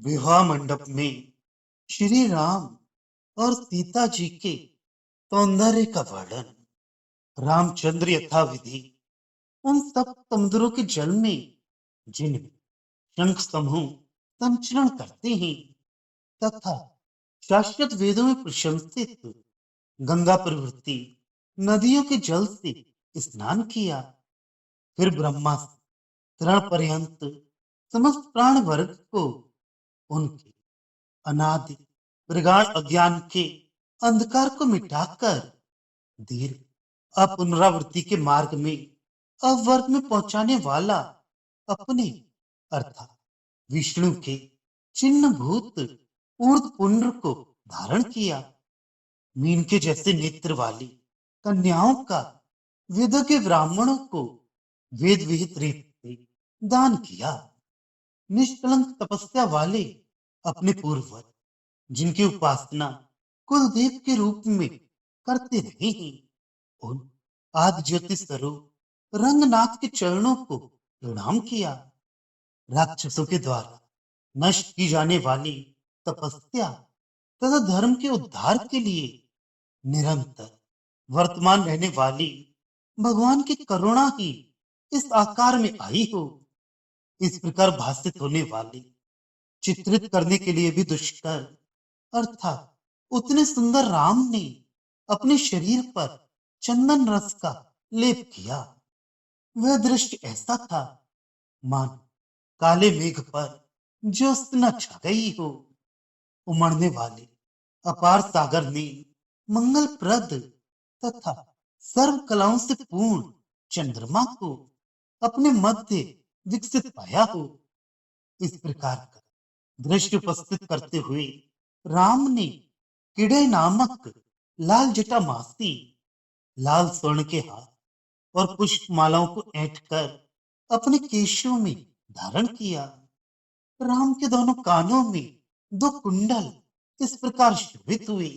विवाह मंडप में श्री राम और सीता जी के सौंदर्य का वर्णन। रामचंद्र यथाविधि उन सब समुद्रों के जल में जिनमें शंख समूह संचरण करते हैं तथा शाश्वत वेदों में प्रशंसित गंगा प्रवृत्ति नदियों के जल से स्नान किया। फिर ब्रह्मा से तृण पर्यंत समस्त प्राण वर्ग को उनके अनादि प्रगाढ़ अज्ञान के अंधकार को मिटाकर दीर्घ अपुनरावृत्ति के मार्ग में अवर्ग में पहुंचाने वाला अपने अर्थात विष्णु के चिन्ह भूत ऊर्ध्व पुंड्र को धारण किया। मीन के जैसे नेत्र वाली कन्याओं का वेदों के ब्राह्मणों को वेद विहित रीति से दान किया। निष्कलंक तपस्या वाले अपने पूर्वज जिनकी उपासना कुलदेव के रूप में करते रहे हैं उन आदि ज्योति स्वरूप रंगनाथ के चरणों को प्रणाम किया। राक्षसों के द्वारा नष्ट की जाने वाली तपस्या तथा धर्म के उद्धार के लिए निरंतर वर्तमान रहने वाली भगवान की करुणा ही इस आकार में आई हो। इस प्रकार भाषित होने वाली चित्रित करने के लिए भी दुष्कर अर्थात उतने सुंदर राम ने अपने शरीर पर चंदन रस का लेप किया। वह दृश्य ऐसा था मान काले मेघ पर ज्योत्सना छा गई हो। उमड़ने वाले अपार सागर ने मंगलप्रद तथा सर्व कलाओं से पूर्ण चंद्रमा को अपने मध्य विकसित पाया हो। इस प्रकार का दृश्य उपस्थित करते हुए राम ने किड़े नामक लाल जटा मासी लाल स्वर्ण के हाथ और पुष्प मालाओं को ऐंठ कर अपने केशों में धारण किया। राम के दोनों कानों में दो कुंडल इस प्रकार शोभित हुए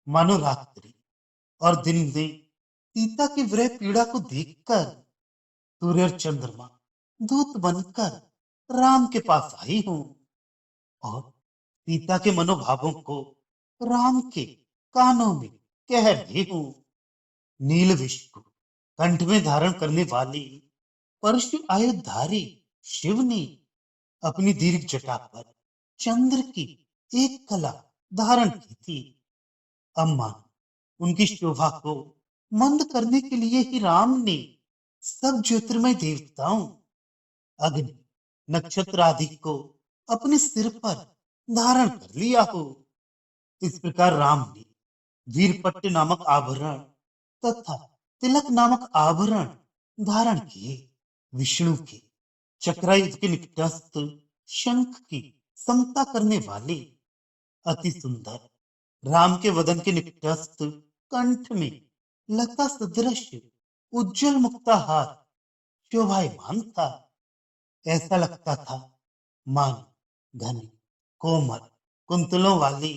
मानो रात्रि और दिन में सीता की विरह पीड़ा को देखकर सूर्य और चंद्रमा दूत बनकर राम के पास आई हूं और सीता के मनोभावों को राम के कानों में कह रही हूं। नील विष को कंठ में धारण करने वाली परशु आयुधारी शिव ने अपनी दीर्घ जटा पर चंद्र की एक कला धारण की थी। अम्मा उनकी शोभा को मंद करने के लिए ही राम ने सब ज्योतिर्मय देवताओं अग्नि नक्षत्र आदि को अपने सिर पर धारण कर लिया हो। इस प्रकार राम ने वीरपट्ट नामक आभरण तथा तिलक नामक आभरण धारण किए। विष्णु के चक्रायुध के निकटस्थ शंख की समता करने वाले अति सुंदर राम के वदन के निकटस्थ कंठ में लता सदृश उज्जवल मुक्ताहार शोभायमान था। ऐसा लगता था मानो घने कोमल कुंतलों वाली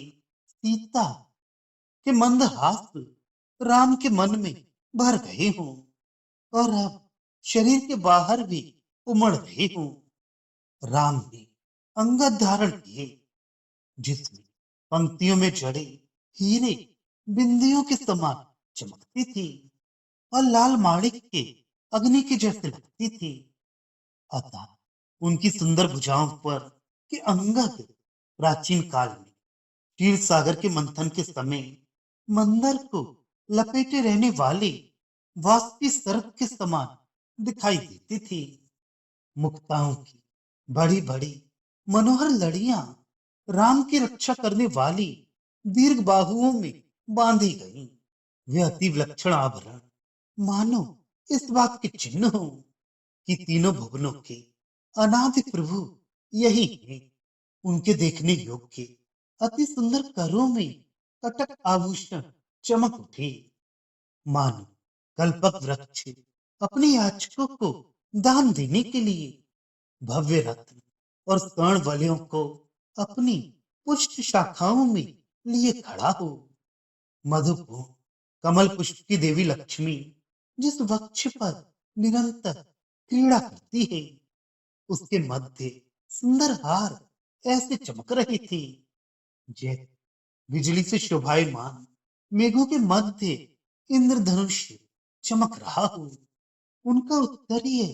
सीता के मंद हास राम के मन में भर गए हों और अब शरीर के बाहर भी उमड़ रहे हों। राम ने अंगद धारण किए जिसमें पंक्तियों में जड़े हीरे बिंदियों के समान चमकती थी और लाल माणिक के अग्नि के जैसे लगती थी। अतः उनकी सुंदर भुजाओं पर के अंगद प्राचीन काल में क्षीर सागर के मंथन के समय मंदर को लपेटे रहने वाले वास्पी सर्प के समान दिखाई देती थी। मुक्ताओं की बड़ी बड़ी मनोहर लड़ियां राम की रक्षा करने वाली दीर्घ बाहुओं में बांधी गईं। वे अति विलक्षण आभरण मानो इस बात के चिन्ह हो कि तीनों भुवनों के अनादि प्रभु यही है। उनके देखने योग्य अति सुंदर करों में कटक आभूषण चमक उठे मानो कल्पक वृक्ष अपने याचकों को दान देने के लिए भव्य रत्न और स्वर्ण वलयों को अपनी पुष्ट शाखाओं में लिए खड़ा हो। मधुपूर्ण कमल पुष्प की देवी लक्ष्मी जिस वृक्ष पर निरंतर क्रीड़ा करती है उसके मध्य सुंदर हार ऐसे चमक रही थी जैसे बिजली से शोभायमान मेघों के मध्य इंद्रधनुष चमक रहा हो। उनका उत्तरीय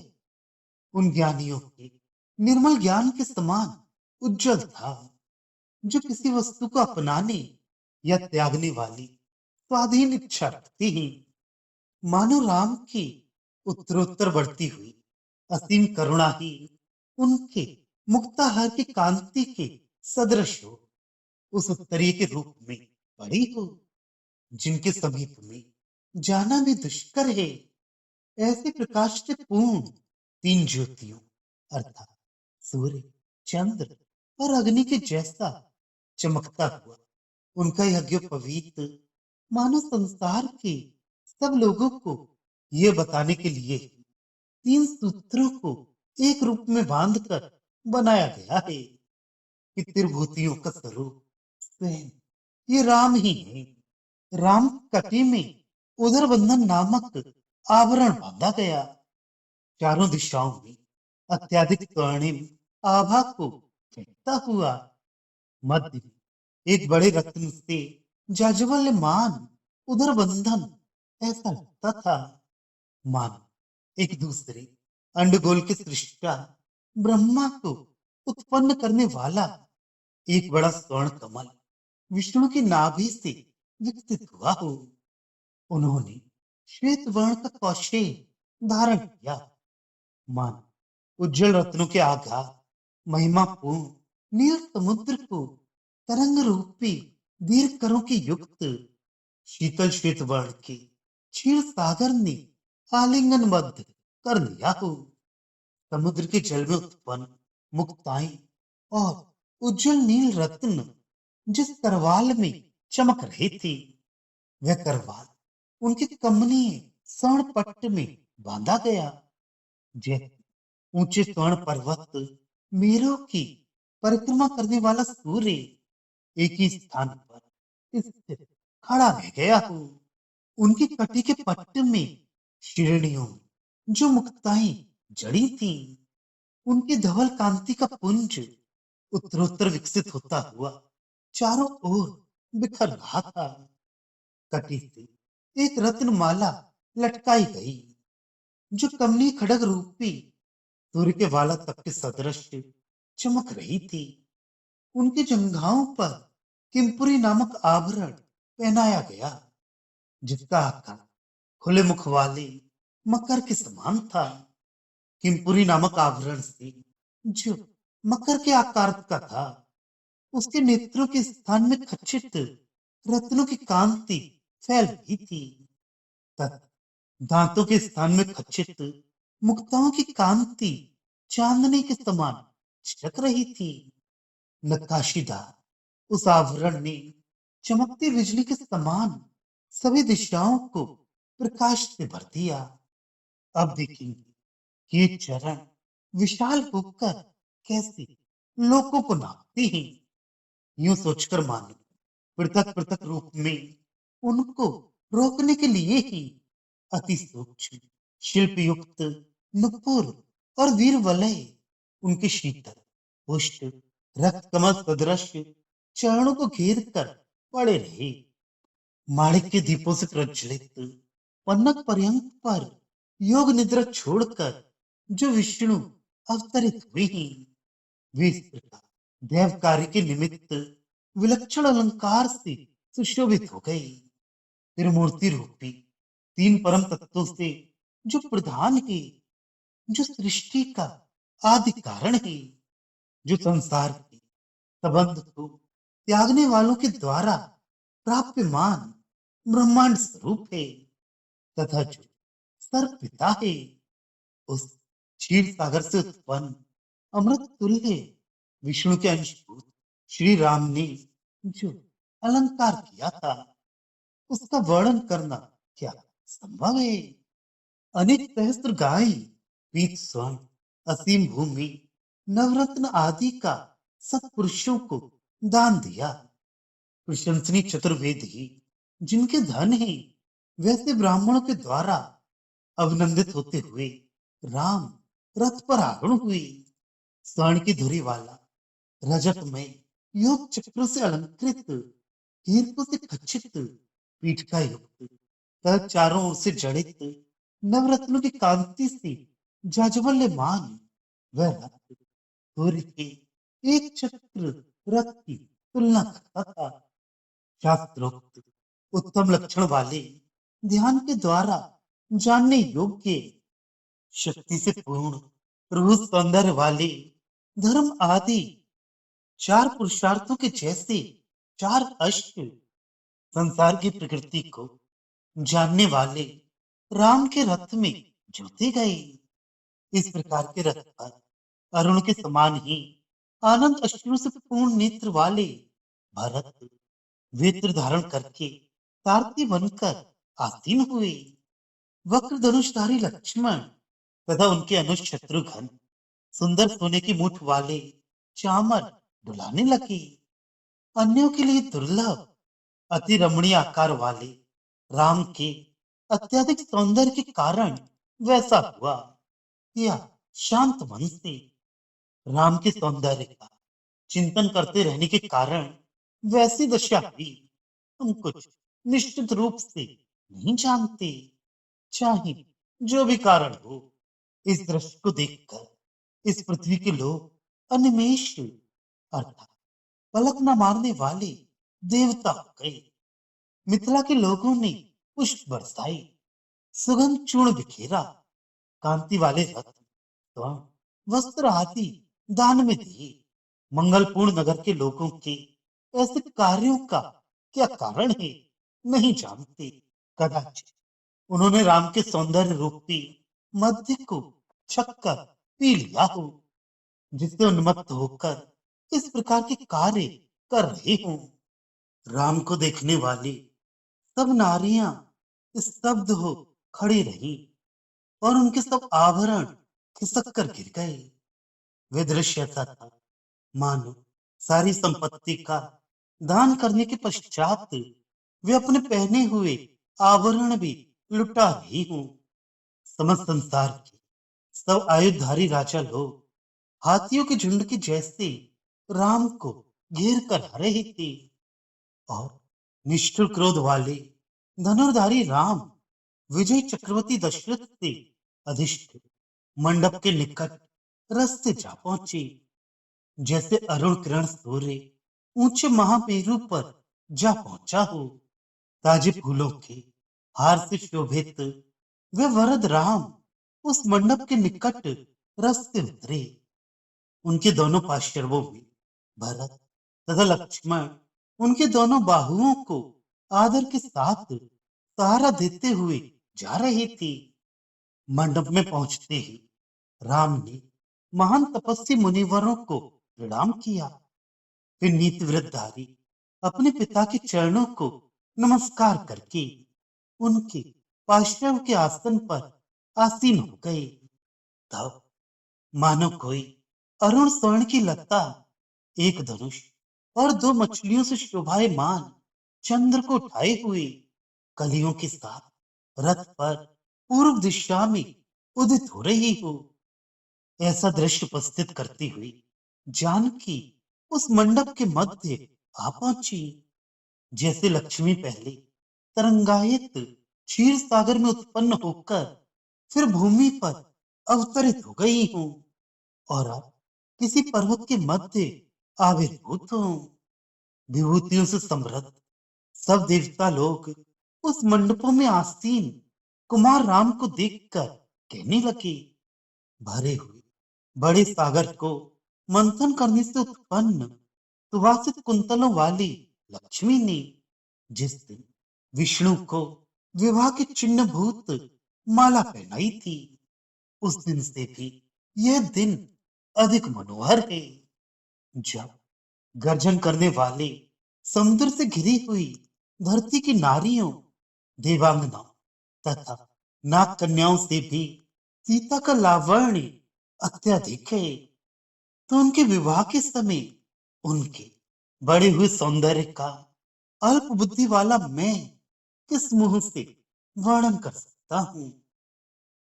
उन ज्ञानियों के निर्मल ज्ञान के समान उज्जवल था, जो किसी वस्तु को अपनाने या त्यागने वाली स्वाधीन इच्छा रखती ही। मानो राम की उत्तरोत्तर बढ़ती हुई असीम करुणा ही उनके मुक्ताहार की कांति के सदृश हो, उस उत्तरीय के रूप में पड़ी हो, जिनके समीप में जाना भी दुष्कर है। ऐसे प्रकाश से पूर्ण तीन ज्योतियों अर्थात सूर्य, चंद्र और अग्नि के जैसा चमकता हुआ उनका यज्ञ पवित्र मानो संसार के सब लोगों को ये बताने के लिए तीन सूत्रों को एक रूप में बांधकर बनाया गया है कि त्रिभूतियों का स्वरूप स्वयं ये राम ही है। राम कटी में उदर बंधन नामक आवरण बांधा गया। चारों दिशाओं में अत्यधिक स्वर्णिम आभा को फैलता हुआ मध्य में एक बड़े रत्न से जाज्वल्यमान उदर बंधन ऐसा लगता था मानो एक दूसरे अंडगोल के सृष्टा ब्रह्मा को उत्पन्न करने वाला एक बड़ा स्वर्ण कमल विष्णु की नाभि से विकसित हुआ हो। उन्होंने श्वेत वर्ण का कौशेय धारण किया, मानो उज्जवल रत्नों के आघात महिमा पूर्ण नील समुद्र को तरंग रूपी दीर्घ करों की युक्त शीतल श्वेत वर्ण के क्षीर सागर ने आलिंगनबद्ध कर लिया हो। समुद्र के जल में उत्पन्न मुक्ताएं और उज्जवल नील रत्न जिस करवाल में चमक रही थी, वह करवाल उनके कमनीय स्वर्ण पट्ट में बांधा गया। जैसे ऊंचे स्वर्ण पर्वत मेरु की परिक्रमा करने वाला सूर्य एक ही स्थान पर स्थिर खड़ा रह गया हो। उनकी कटी के पट्ट में श्रेणियों में जो मुक्ताएं जड़ी थी, उनकी धवल कांति का पुंज उत्तरोत्तर विकसित होता हुआ चारों ओर बिखर रहा था। कटी से एक रत्न माला लटकाई गई, जो कमनी खड़ग रूपी सूर्य के वाला तक के सदृश चमक रही थी। उनके जंघाओं पर किंपुरी नामक आभरण पहनाया गया, जिसका आकार खुले मुख वाले मकर के समान था। किंपुरी नामक आभरण से जो मकर के आकार का था, उसके नेत्रों के स्थान में खचित रत्नों की कांति फैल रही थी तथा दांतों के स्थान में खचित मुक्ताओं की कांति चांदनी के समान छिटक रही थी। नक्काशीदार उस आवरण ने चमकती बिजली के समान सभी दिशाओं को प्रकाश से भर दिया। अब देखेंगे कि ये चरण विशाल होकर कैसे लोगों को नापती हैं। यूं सोचकर मानो पृथक पृथक रूप में उनको रोकने के लिए ही अति सूक्ष्म शिल्प युक्त नुपुर और वीर वलय उनके शीतल पुष्ट रक्त कमल सदृश चरणों को घेर कर पड़े रहे। माणिक के दीपों से प्रज्वलित पन्नग पर्यंक पर योग निद्रा छोड़कर जो विष्णु अवतरित हुए हैं, वे इस प्रकार देव कार्य के निमित्त विलक्षण अलंकार से सुशोभित हो गए। त्रिमूर्ति रूपी तीन परम तत्वों से जो प्रधान है, जो सृष्टि का आदि कारण है, जो संसार के संबंध को त्यागने वालों के द्वारा प्राप्यमान ब्रह्मांड स्वरूप है तथा जो सर्व पिता है, उस क्षीर सागर से उत्पन्न अमृत तुल्य विष्णु के अंशभूत श्री राम ने जो अलंकार किया था, उसका वर्णन करना क्या संभव है। अनेक सहस्त्र गाय पीत स्वर्ण असीम भूमि नवरत्न आदि का सत्पुरुषों को दान दिया। प्रशंसनीय चतुर्वेद ही जिनके धन है, वैसे ब्राह्मणों के द्वारा अभिनंदित होते हुए राम रथ पर आरूढ़ हुए। स्वर्ण की धुरी वाला रजत में योग चक्रों से अलंकृत, हीरकों से खचित पीठ का युक्त, तथा चारों ओर से जड़ित नवरत्नों की कांति से जाज्वल्यमान वह रथ सूर्य के एक चक्र रथ की तुलना करता था। शास्त्रोक्त उत्तम लक्षण वाले, ध्यान के द्वारा जानने योग्य, शक्ति से पूर्ण, प्रभु सौंदर्य वाले, धर्म आदि चार पुरुषार्थों के जैसे चार अश्व, संसार की प्रकृति को जानने वाले राम के रथ में जोते गए। इस प्रकार के रथ पर अरुण के समान ही आनंद अश्रु से पूर्ण नेत्र वाले भरत वेत्र धारण करके सारथी बनकर आसीन हुए। वक्र धनुषधारी लक्ष्मण तथा उनके अनुज शत्रुघ्न सुंदर सोने की मूठ वाले चामर डुलाने लगे। अन्यों के लिए दुर्लभ, अति रमणीय आकार वाले राम के अत्यधिक सौंदर्य के कारण वैसा हुआ, या शांत मन से राम के सौंदर्य का चिंतन करते रहने के कारण वैसी दशा हुई। हम कुछ निश्चित रूप से नहीं जानते, चाहे जो भी कारण हो। इस दृश्य को देखकर इस पृथ्वी के लोग अनिमेष अर्थात पलक न मारने वाले देवता हो गए। मिथिला के लोगों ने पुष्प बरसाई, सुगंध चूर्ण बिखेरा, कांति वाले रत्न, स्वर्ण, वस्त्र आदि दान में दिए। मंगलपूर्ण नगर के लोगों के ऐसे कार्यों का क्या कारण है, नहीं जानते। कदाचित उन्होंने राम के सौंदर्य रूपी मध्य को छक्कर पी लिया हो, जिससे उन्मत्त होकर इस प्रकार के कार्य कर रहे हों। राम को देखने वाली सब नारियां स्तब्ध हो खड़ी रही, और उनके सब आभरण खिसक कर गिर गए। वे दृश्य ऐसा था मानो सारी संपत्ति का दान करने के पश्चात वे अपने पहने हुए आभरण भी लुटा रही हूं। समस्त संसार के सब आयुधारी राजा लोग हाथियों के झुंड के जैसे राम को घेर कर आ रहे थे, और निष्ठुर क्रोध वाले धनुर्धारी राम विजय चक्रवर्ती दशरथ से अधिष्ठ मंडप के निकट रस से जा पहुंचे। जैसे अरुण किरण सूर्य ऊंचे महामेरु पर जा पहुंचा हो। ताजे फूलों के हार से शोभित वे वरद राम उस मंडप के निकट रस से उतरे। उनके दोनों पार्श्वों में भरत तथा लक्ष्मण उनके दोनों बाहुओं को आदर के साथ सहारा देते हुए जा रहे थे। मंडप में पहुंचते ही राम ने महान तपस्वी मुनिवरों को प्रणाम किया। फिर नीति वृद्धधारी अपने पिता के चरणों को नमस्कार करके उनके पार्श्व के आसन पर आसीन हो गए। तब मानो कोई अरुण स्वर्ण की लता, एक धनुष और दो मछलियों से शोभायमान चंद्र को उठाए हुए कलियों के साथ रथ पर पूर्व दिशा में उदित हो रही हो। ऐसा दृश्य उपस्थित करती हुई जानकी उस मंडप के मध्य आ पहुंची। जैसे लक्ष्मी पहले तरंगायित क्षीर सागर में उत्पन्न होकर फिर भूमि पर अवतरित हो गई हूं, और अब किसी पर्वत के मध्य आविर्भूत हूं। विभूतियों से समृद्ध सब देवता लोग उस मंडपों में आसीन कुमार राम को देखकर कहने लगे, भरे हुए बड़े सागर को मंथन करने से उत्पन्न सुवासित कुंतलों वाली लक्ष्मी ने जिस दिन विष्णु को विवाह के चिन्ह भूत माला पहनाई थी, उस दिन से भी यह दिन अधिक मनोहर है। जब गर्जन करने वाले समुद्र से घिरी हुई धरती की नारियों, देवांगनाओं तथा नाग कन्याओं से भी सीता का लावण्य अत्यधिक है, तो उनके विवाह के समय उनके बढ़े हुए सौंदर्य का अल्प बुद्धि वाला मैं किस मुंह से वर्णन कर सकता हूं।